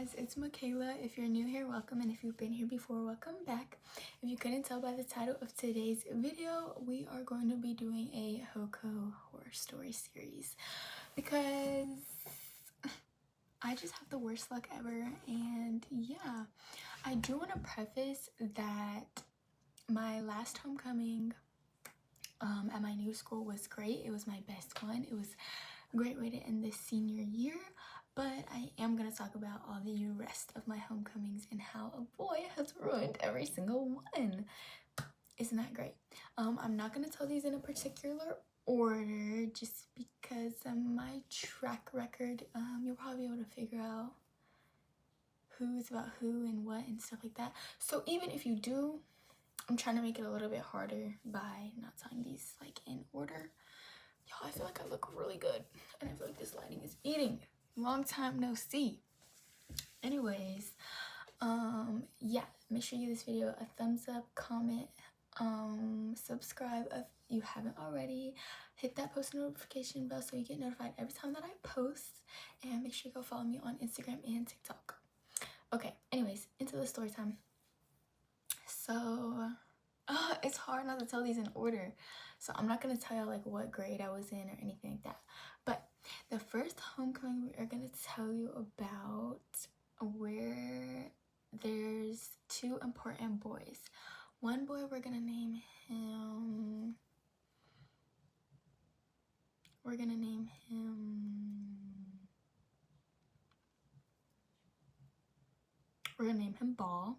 guys, it's Michaela. If you're new here, welcome, and if you've been here before, welcome back. If you couldn't tell by the title of today's video, we are going to be doing a Hoco horror story series because I just have the worst luck ever. And yeah, I do want to preface that my last homecoming at my new school was great. It was my best one. It was a great way to end this senior year. But I am going to talk about all the rest of my homecomings and how a boy has ruined every single one. Isn't that great? I'm not going to tell these in a particular order just because of my track record. You'll probably be able to figure out who's about who and what and stuff like that. So even if you do, I'm trying to make it a little bit harder by not telling these like in order. Y'all, I feel like I look really good and I feel like this lighting is eating. Long time no see. Anyways, yeah, make sure you give this video a thumbs up, comment, subscribe if you haven't already, hit that post notification bell so you get notified every time that I post, and make sure you go follow me on Instagram and TikTok. Okay, anyways, into the story time. So it's hard not to tell these in order, so I'm not gonna tell you like what grade I was in or anything like that. But the first homecoming we are gonna tell you about where there's two important boys. One boy we're gonna name him Ball.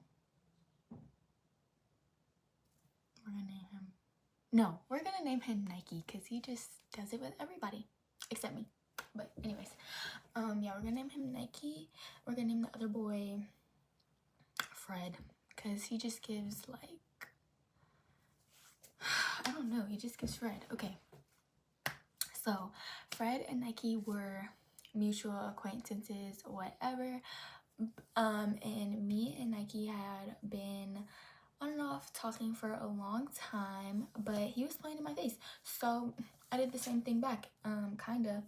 We're gonna name him Nike because he just does it with everybody except me. But anyways, yeah, we're gonna name him Nike. We're gonna name the other boy Fred because he just gives like, I don't know, he just gives Fred. Okay, so Fred and Nike were mutual acquaintances, whatever. And me and Nike had been on and off talking for a long time, but he was playing in my face, so I did the same thing back, kinda.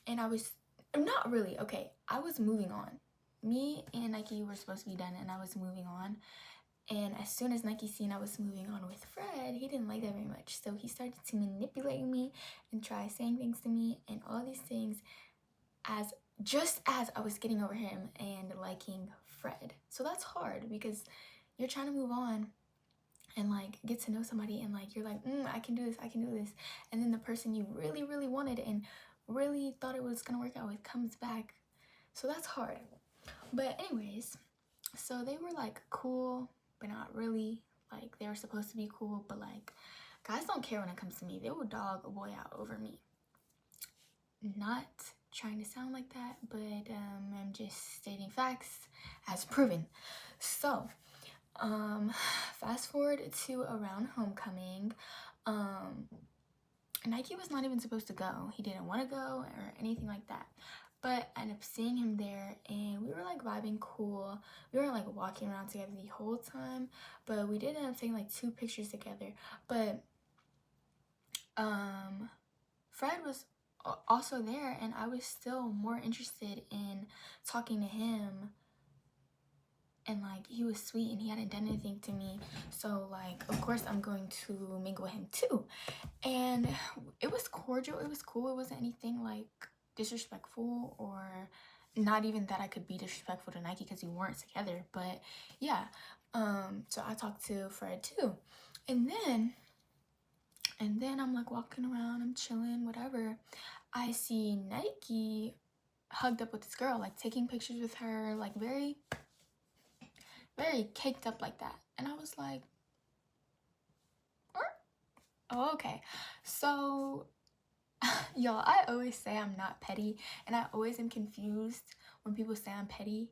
And I was not really, okay, I was moving on. Me and Nike were supposed to be done and I was moving on, and as soon as Nike seen I was moving on with Fred, he didn't like that very much, so he started to manipulate me and try saying things to me and all these things just as I was getting over him and liking Fred. So that's hard because you're trying to move on and like get to know somebody and like you're like, I can do this, and then the person you really wanted and really thought it was gonna work out with comes back. So that's hard. But anyways, so they were like cool but not really. Like they were supposed to be cool, but like guys don't care when it comes to me. They will dog a boy out over me. Not trying to sound like that, but I'm just stating facts as proven. So fast forward to around homecoming, Nike was not even supposed to go. He didn't want to go or anything like that, but I ended up seeing him there and we were like vibing cool. We weren't like walking around together the whole time, but we did end up taking like 2 pictures together. But Fred was also there and I was still more interested in talking to him, and like he was sweet and he hadn't done anything to me, so like of course I'm going to mingle with him too. And it was cordial, it was cool, it wasn't anything like disrespectful, or not even that I could be disrespectful to Nike because we weren't together. But yeah, so I talked to Fred too, and then I'm like walking around, I'm chilling, whatever. I see Nike hugged up with this girl, like taking pictures with her, like very caked up like that. And I was like, oh, okay. So y'all, I always say I'm not petty, and I always am confused when people say I'm petty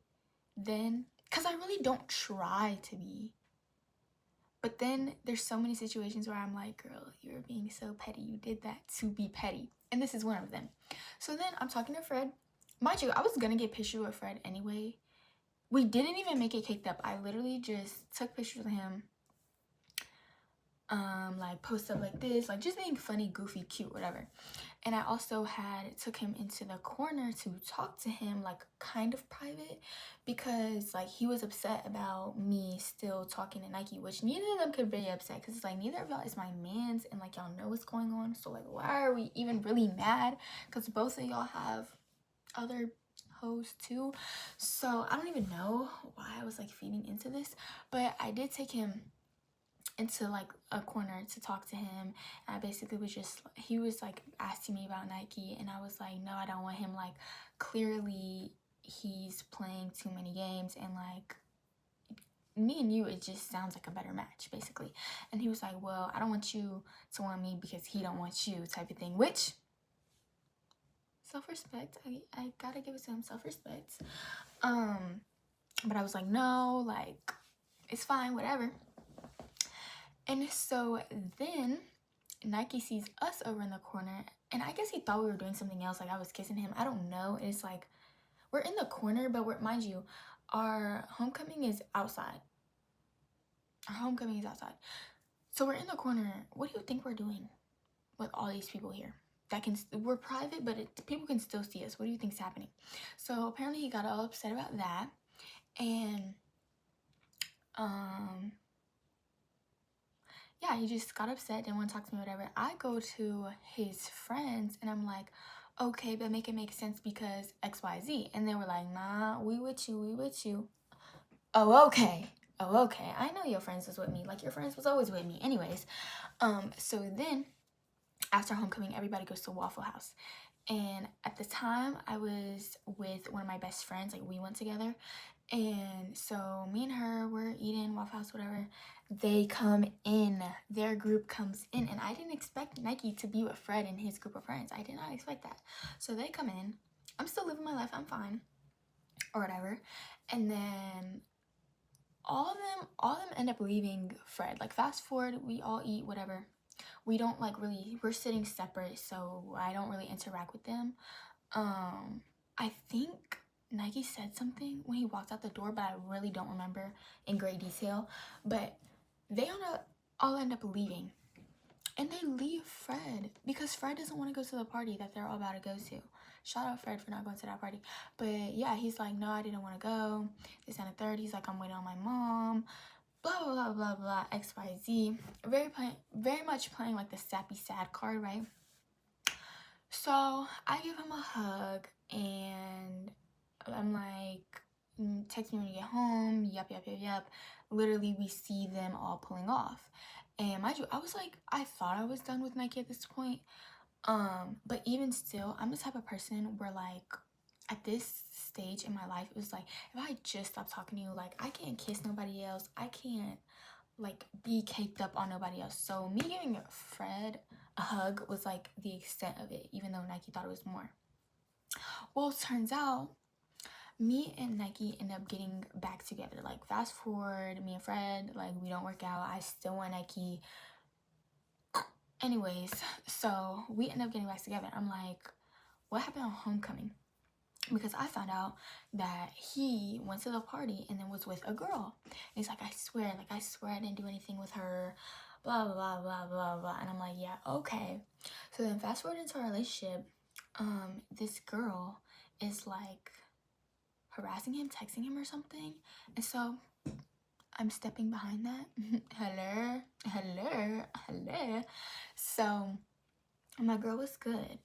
then, because I really don't try to be. But then there's so many situations where I'm like, girl, you're being so petty. You did that to be petty. And this is one of them. So then I'm talking to Fred. Mind you, I was gonna get pictures with Fred anyway. We didn't even make it caked up. I literally just took pictures of him, like post up like this, like just being funny, goofy, cute, whatever. And I also took him into the corner to talk to him, like kind of private, because like he was upset about me still talking to Nike, which neither of them could be upset, because it's like neither of y'all is my mans, and like y'all know what's going on. So like, why are we even really mad? Because both of y'all have other hoes too. So I don't even know why I was like feeding into this, but I did take him into like a corner to talk to him. And I basically was just, he was like asking me about Nike, and I was like, no, I don't want him. Like, clearly he's playing too many games, and like me and you, it just sounds like a better match, basically. And he was like, well, I don't want you to want me because he don't want you, type of thing. Which, self-respect, I gotta give it to him, self-respect. But I was like, no, like, it's fine, whatever. And so then Nike sees us over in the corner, and I guess he thought we were doing something else, like I was kissing him. I don't know. And it's like, we're in the corner, but mind you, our homecoming is outside. So we're in the corner. What do you think we're doing with all these people here? We're private, but people can still see us. What do you think's happening? So apparently he got all upset about that, and yeah, he just got upset, didn't want to talk to me, whatever. I go to his friends and I'm like, okay, but make it make sense because XYZ. And they were like, nah, we with you. Oh, okay. I know your friends was with me. Like, your friends was always with me. Anyways, so then after homecoming, everybody goes to Waffle House. And at the time, I was with one of my best friends. Like, we went together. And so me and her were eating Waffle House, whatever. They come in. Their group comes in. And I didn't expect Nike to be with Fred and his group of friends. I did not expect that. So they come in. I'm still living my life. I'm fine. Or whatever. And then all of them end up leaving Fred. Like, fast forward, we all eat, whatever. We don't like really, we're sitting separate, so I don't really interact with them. I think Nike said something when he walked out the door, but I really don't remember in great detail. But they all end up leaving. And they leave Fred because Fred doesn't want to go to the party that they're all about to go to. Shout out Fred for not going to that party. But yeah, he's like, no, I didn't want to go. This and the third. He's like, I'm waiting on my mom. Blah, blah, blah, blah, blah, XYZ. Very much playing like the sappy sad card, right? So I give him a hug and I'm like, text me when you get home, yup. Literally, we see them all pulling off. And mind you, I was like, I thought I was done with Nike at this point. But even still, I'm the type of person where like, at this stage in my life, it was like, if I just stop talking to you, like, I can't kiss nobody else. I can't like be caked up on nobody else. So me giving Fred a hug was like the extent of it, even though Nike thought it was more. Well, it turns out me and Nike end up getting back together. Like, fast forward, me and Fred, like, we don't work out. I still want Nike. Anyways, so we end up getting back together. I'm like, what happened on homecoming? Because I found out that he went to the party and then was with a girl. And he's like, I swear I didn't do anything with her, blah, blah, blah, blah, blah. And I'm like, yeah, okay. So then fast forward into our relationship, this girl is like harassing him, texting him or something. And so I'm stepping behind that. hello. So my girl was good.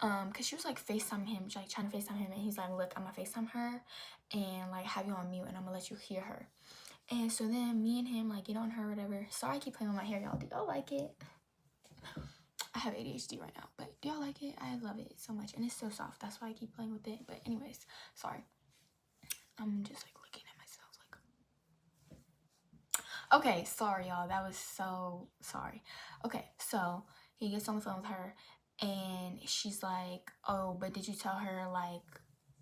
Cause she was like FaceTime him, like trying to FaceTime him, and he's like, look, I'm gonna FaceTime her and like have you on mute and I'm gonna let you hear her. And so then me and him like get on her, whatever. Sorry I keep playing with my hair, y'all. Do y'all like it? I have ADHD right now, but do y'all like it? I love it so much, and it's so soft. That's why I keep playing with it. But anyways, sorry. I'm just like looking at myself like, okay, sorry y'all, that was so sorry. Okay, so he gets on the phone with her and she's like, oh, but did you tell her like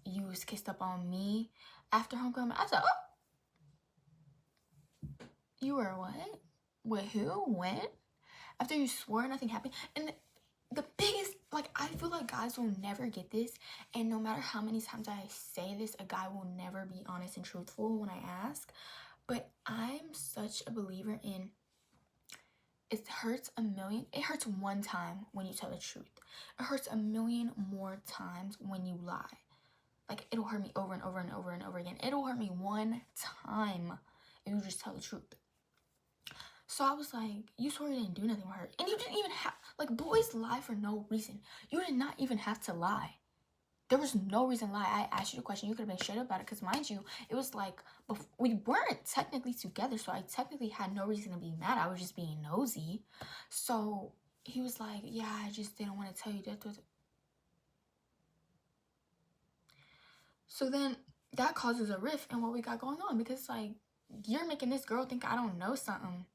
you was kissed up on me after homecoming? I said, oh, you were what? With who? When? After you swore nothing happened? And the biggest, like, I feel like guys will never get this, and no matter how many times I say this, a guy will never be honest and truthful when I ask. But I'm such a believer in it hurts a million. It hurts one time when you tell the truth. It hurts a million more times when you lie. Like, it'll hurt me over and over and over and over again. It'll hurt me one time if you just tell the truth. So I was like, you swore you didn't do nothing with her. And you didn't even have, like, boys lie for no reason. You did not even have to lie. There was no reason to lie. I asked you the question. You could have been straight up about it. Because, mind you, it was like, we weren't technically together. So I technically had no reason to be mad. I was just being nosy. So he was like, yeah, I just didn't want to tell you that. So then that causes a rift in what we got going on. Because, like, you're making this girl think I don't know something.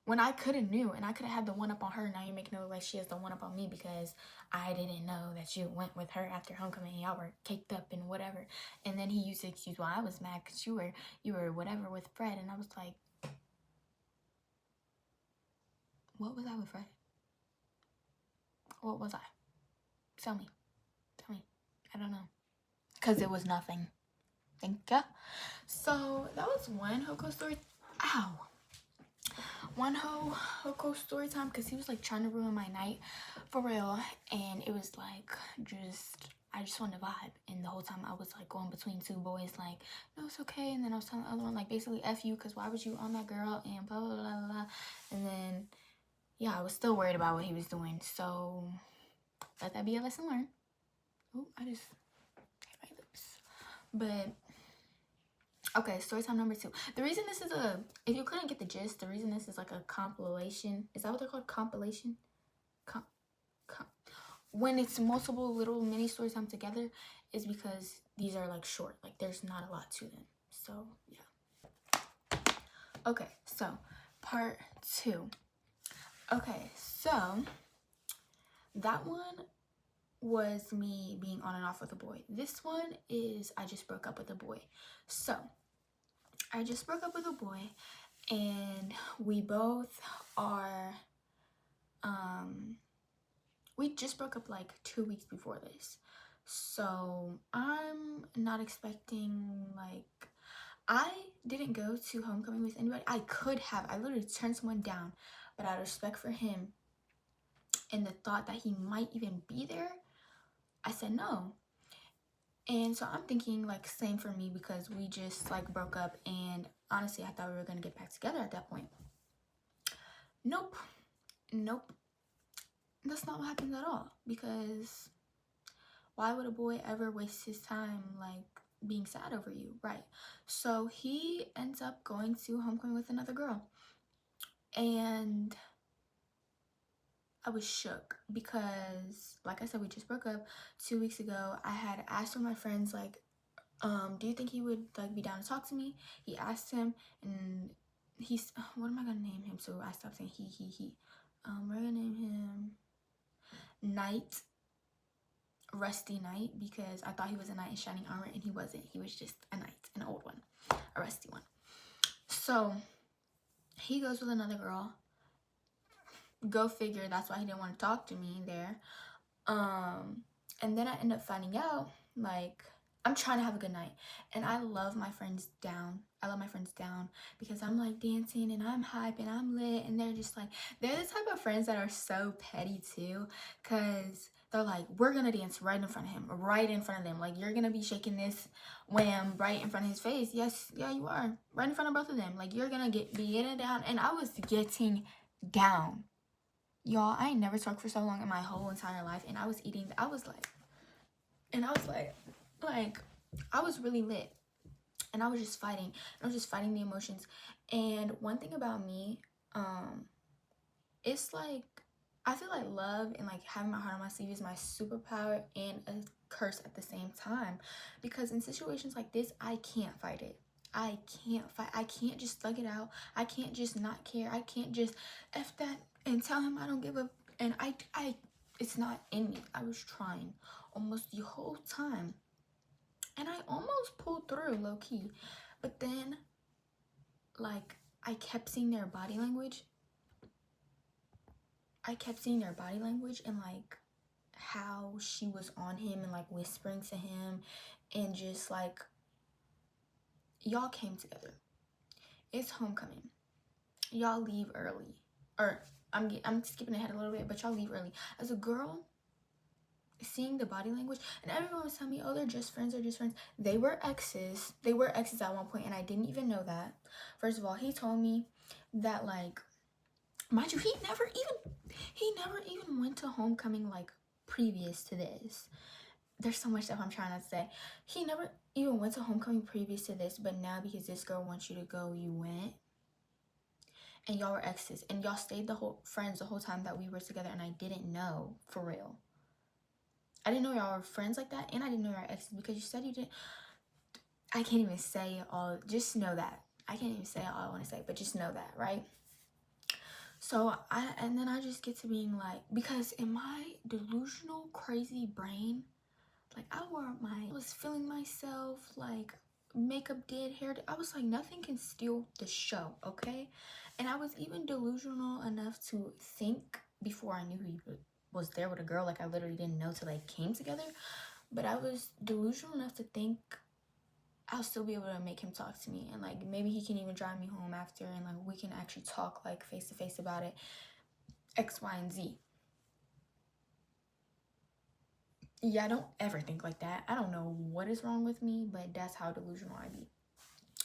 When I could have knew, and I could have had the one up on her. Now you're making it look like she has the one up on me because I didn't know that you went with her after homecoming. Y'all were caked up and whatever. And then he used the excuse, well, I was mad because you were whatever with Fred. And I was like, what was I with Fred? What was I? Tell me. I don't know. Because it was nothing. Thank ya. So that was one Hoco story. Ow. One Hoco story time, because he was like trying to ruin my night for real, and it was like I just wanted to vibe, and the whole time I was like going between two boys like, no, it's okay, and then I was telling the other one like basically F you, because why was you on that girl, and blah blah blah blah, and then yeah, I was still worried about what he was doing. So let that be a lesson learned. Oh, I just hit my lips. But okay, story time number 2. The reason this is if you couldn't get the gist, the reason this is like a compilation, is that what they're called? Compilation? When it's multiple little mini story time together, is because these are like short. Like, there's not a lot to them. So, yeah. Okay, so part 2. Okay, so that one was me being on and off with a boy. This one is I just broke up with a boy. So I just broke up with a boy, and we both are, we just broke up like 2 weeks before this. So I'm not expecting, like, I didn't go to homecoming with anybody. I could have. I literally turned someone down, but out of respect for him and the thought that he might even be there, I said no. And so I'm thinking like same for me, because we just like broke up, and honestly I thought we were gonna get back together at that point. Nope. That's not what happens at all, because why would a boy ever waste his time like being sad over you, right? So he ends up going to homecoming with another girl, and I was shook because, like I said, we just broke up 2 weeks ago. I had asked one of my friends, like, do you think he would like be down to talk to me? He asked him, and he's, what am I gonna name him? So I stopped saying he. We're gonna name him Knight, Rusty Knight, because I thought he was a knight in shining armor, and he wasn't. He was just a knight, an old one, a rusty one. So he goes with another girl. Go figure, that's why he didn't want to talk to me there. And then I end up finding out, like, I'm trying to have a good night, and I love my friends down. Because I'm like dancing and I'm hype and I'm lit, and they're just like, they're the type of friends that are so petty too, because they're like, we're gonna dance right in front of him, right in front of them. Like, you're gonna be shaking this wham right in front of his face. Yes, yeah, you are. Right in front of both of them. Like, you're gonna be getting down. And I was getting down. Y'all, I ain't never talked for so long in my whole entire life, and I was I was really lit, and I was just fighting. The emotions. And one thing about me, it's like, I feel like love and like having my heart on my sleeve is my superpower and a curse at the same time, because in situations like this, I can't fight it. I can't just thug it out. I can't just not care. I can't just F that and tell him I don't give a, and it's not in me. I was trying almost the whole time, and I almost pulled through low-key, but then like I kept seeing their body language. And like how she was on him and like whispering to him, and just like, y'all came together. It's homecoming. Y'all leave early. Or I'm skipping ahead a little bit, but y'all leave early. As a girl, seeing the body language, and everyone was telling me, oh, they're just friends, they're just friends. They were exes. They were exes at one point, and I didn't even know that. First of all, he told me that, like, mind you, he never even went to homecoming, like, previous to this. There's so much stuff I'm trying not to say. He never even went to homecoming previous to this, but now because this girl wants you to go, you went. And y'all were exes, and y'all stayed friends the whole time that we were together, and I didn't know, for real. I didn't know y'all were friends like that, and I didn't know y'all were exes because you said you didn't. I can't even say all, just know that. I can't even say all I want to say, but just know that, right? So and then I just get to being like, because in my delusional, crazy brain, like, I was feeling myself, like, makeup did, hair did. I was like, nothing can steal the show, okay? And I was even delusional enough to think, before I knew he was there with a girl, like, I literally didn't know till they came together, but I was delusional enough to think I'll still be able to make him talk to me, and, like, maybe he can even drive me home after, and, like, we can actually talk, like, face to face about it, X, Y, and Z. Yeah, I don't ever think like that. I don't know what is wrong with me, but that's how delusional I be.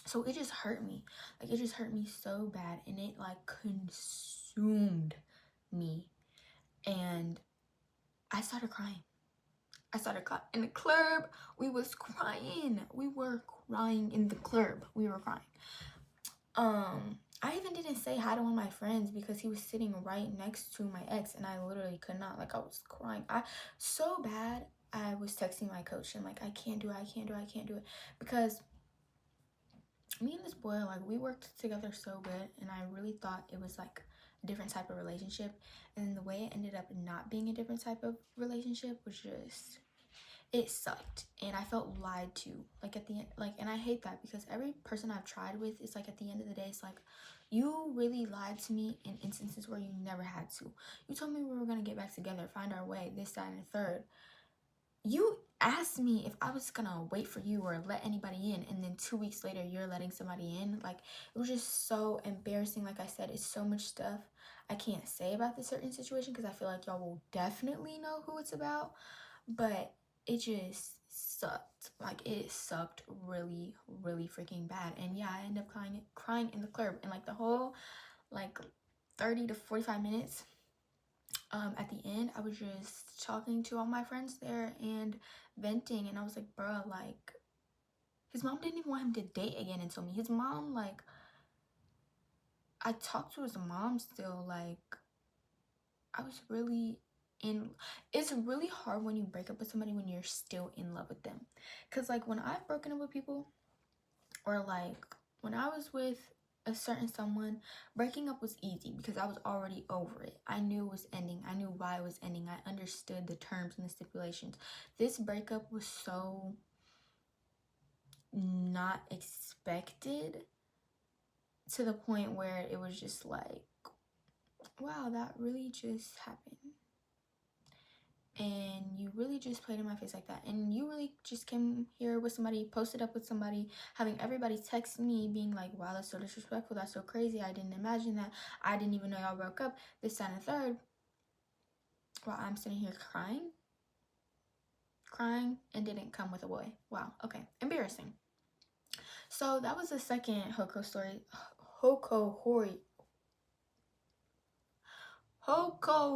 So it just hurt me. Like, it just hurt me so bad, and it, like, consumed me. And I started crying. In the club. We was crying. We were crying in the club. We were crying. I even didn't say hi to one of my friends because he was sitting right next to my ex, and I literally could not. Like, I was crying. So bad. I was texting my coach and, like, I can't do it, because me and this boy, like, we worked together so good, and I really thought it was, like, a different type of relationship, and the way it ended up not being a different type of relationship was just, it sucked, and I felt lied to, like, at the end, like, and I hate that, because every person I've tried with is, like, at the end of the day, it's like, you really lied to me in instances where you never had to. You told me we were gonna get back together, find our way, this, that, and the third. You asked me if I was gonna wait for you or let anybody in, and then 2 weeks later you're letting somebody in. Like, it was just so embarrassing. Like I said, it's so much stuff I can't say about this certain situation because I feel like y'all will definitely know who it's about, but it just sucked. Like, it sucked really, really freaking bad. And yeah, I ended up crying in the club, and, like, the whole, like, 30 to 45 minutes at the end, I was just talking to all my friends there and venting, and I was like, bruh, like, his mom didn't even want him to date again until me. His mom, like, I talked to his mom still, like, I was really it's really hard when you break up with somebody when you're still in love with them, because, like, when I've broken up with people, or, like, when I was with a certain someone, breaking up was easy because I was already over it. I knew it was ending. I knew why it was ending. I understood the terms and the stipulations. This breakup was so not expected, to the point where it was just like, wow, that really just happened. And you really just played in my face like that, and you really just came here with somebody, posted up with somebody, having everybody text me being like, wow, that's so disrespectful, that's so crazy, I didn't imagine that, I didn't even know y'all broke up, this, that, and the third, while I'm sitting here crying and didn't come with a boy. Wow, okay, embarrassing. So that was the second Hoco story. Hoco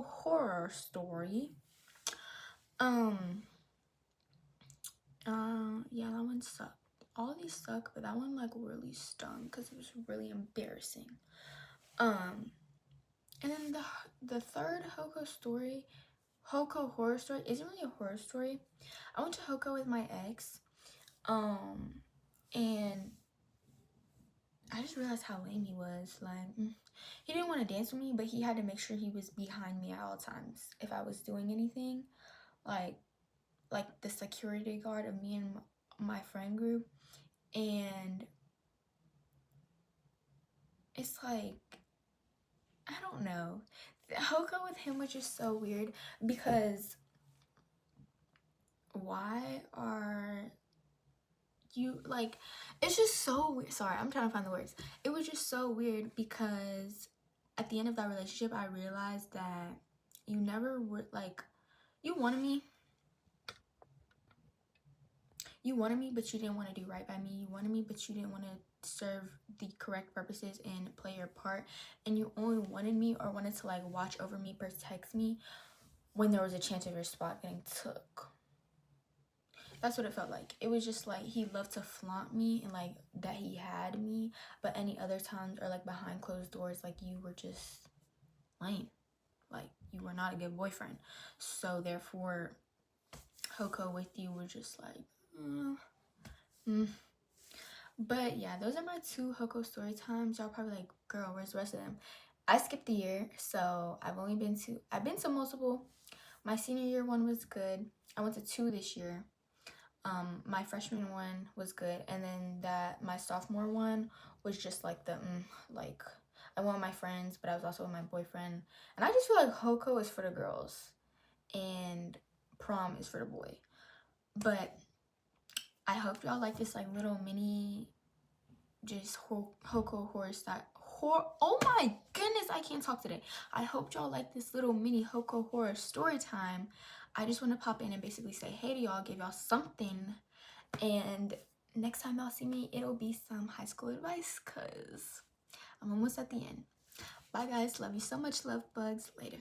horror story. Yeah, that one sucked. All of these suck, but that one, like, really stung because it was really embarrassing. And then the third Hoco horror story isn't really a horror story. I went to Hoco with my ex, and I just realized how lame he was. Like, he didn't want to dance with me, but he had to make sure he was behind me at all times if I was doing anything, like the security guard of me and my friend group. And it's like, I don't know, Hoco with him was just so weird, because why are you, it's just so weird. Sorry, I'm trying to find the words. It was just so weird because at the end of that relationship, I realized that you never were like, you wanted me, but you didn't want to do right by me. You wanted me, but you didn't want to serve the correct purposes and play your part. And you only wanted me or wanted to like watch over me, protect me when there was a chance of your spot getting took. That's what it felt like. It was just like he loved to flaunt me and like that he had me, but any other times or like behind closed doors, like you were just lame. Like you were not a good boyfriend. So therefore, Hoco with you were just like, But yeah, those are my 2 Hoco story times. Y'all probably like, girl, where's the rest of them? I skipped a year, so I've been to multiple. My senior year one was good. I went to 2 this year. My freshman one was good, and then my sophomore one was just like like I went with my friends, but I was also with my boyfriend. And I just feel like Hoco is for the girls and prom is for the boy. But I hope y'all like this like little mini just Hoco horror style. Oh my goodness, I can't talk today. I hope y'all like this little mini Hoco horror story time. I just want to pop in and basically say hey to y'all, give y'all something. And next time y'all see me, it'll be some high school advice because I'm almost at the end. Bye guys, love you so much, love bugs, later.